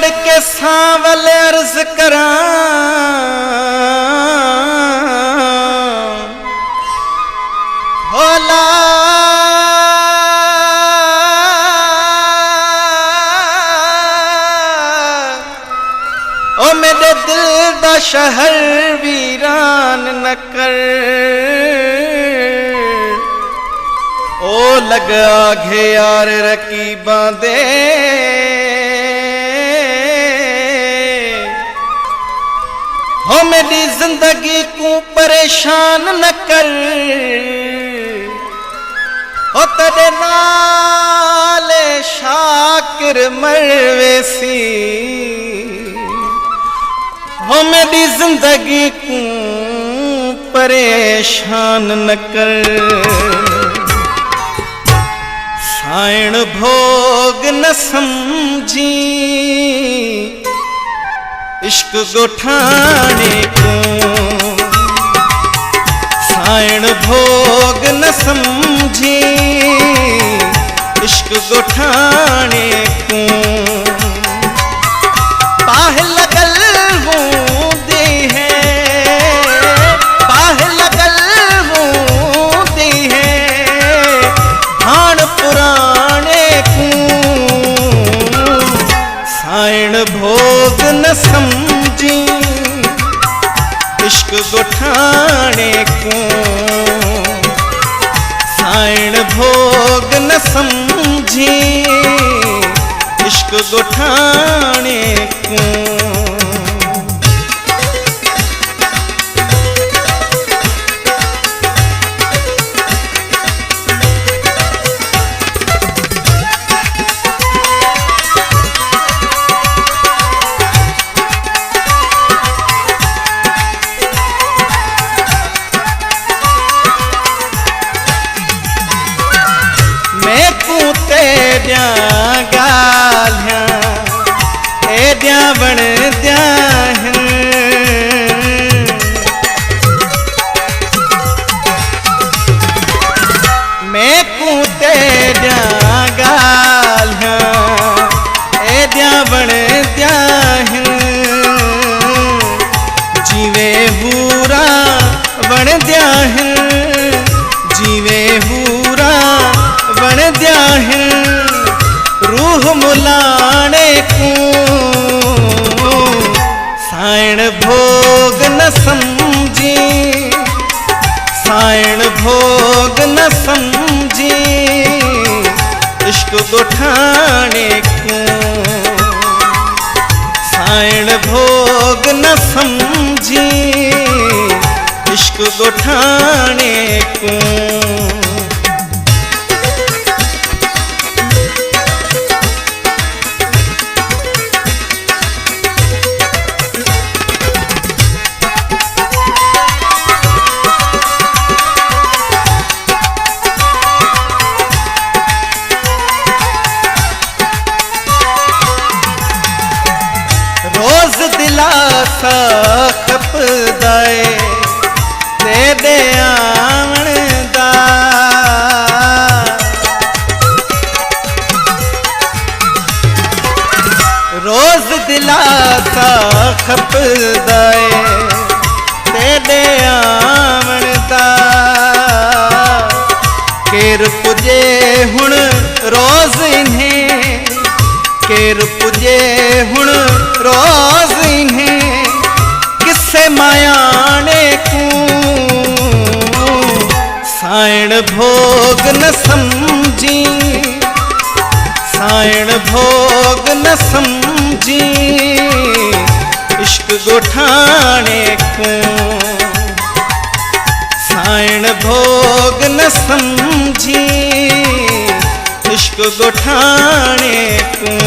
जोड़ के सांवल अर्ज करां भोला ओ मेरे दिल दा शहर वीरान न कर ओ लगा घे यार रकीबां दे हो मेरी जिंदगी को परेशान न कर हो तेरे नाले शाकिर मरवेसी हो मेरी जिंदगी को परेशान न कर साइण भोग न समझी इश्क गोठाने को साइण भोग न समझी इश्क गोठाने को पाह लगल हूँ दी है पाह लगल हूँ दी है भाण पुराने को साइण भोग न समझी इश्क गोठाने को साइण भोग न समझी इश्क गोठाने को गालियां एडिया बन दिया मैं को तेरिया गालियां एडिया बन दिया जीवे हूरा बन दिया जीवे हूरा बन दिया रूह मुलाने को साइण भोग न समझी साइण भोग न समझी इश्क गोठाने को साइण भोग न समझी इश्क गोठाने को रोज दिलासा खपदाए दे दे आवन दा रोज दिलासा खपदाए दे दे आवन दा केर पुजे हुण रोज इन्हें केर पुजे हुण रोज इन्हें किसे मायाने को साइण भोग न समझी साइण भोग न समझी इश्क गोठाने को साइण भोग न समझी इश्क गोठाने को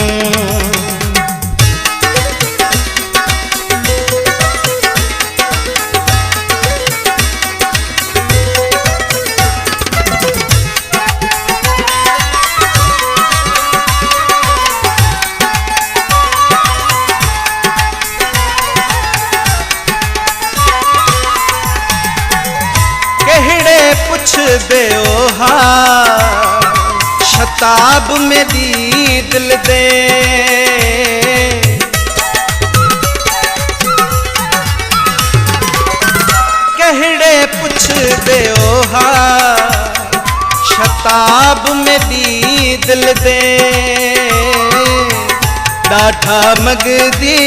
पुछ दे शताब मेरी दिल दे दे ओहा शताब में दी दिल दे डाढ़ा मंगदी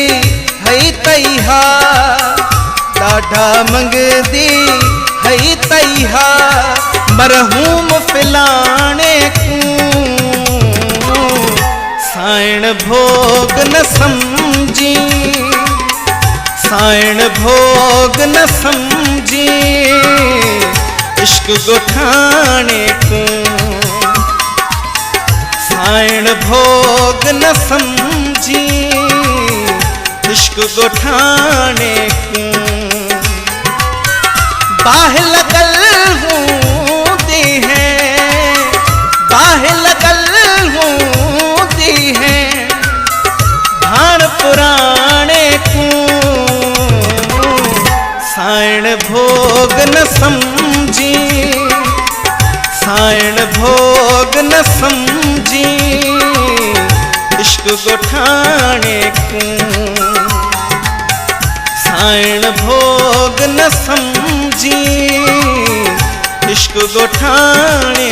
है तैहा डाढ़ा मंगदी है तैहा मरहूम फिलाने को साइण भोग न समझी साइण भोग न समझी इश्क गोठाने को साइण भोग न समझी इश्क गोठाने को बाह लगल हूँ दी है बाह लगल हूँ दी है भाण पुराने को साइण भोग न समझी साइण भोग न समझी इश्क गोठाने को साइण भोग न समझी इश्क गोठाने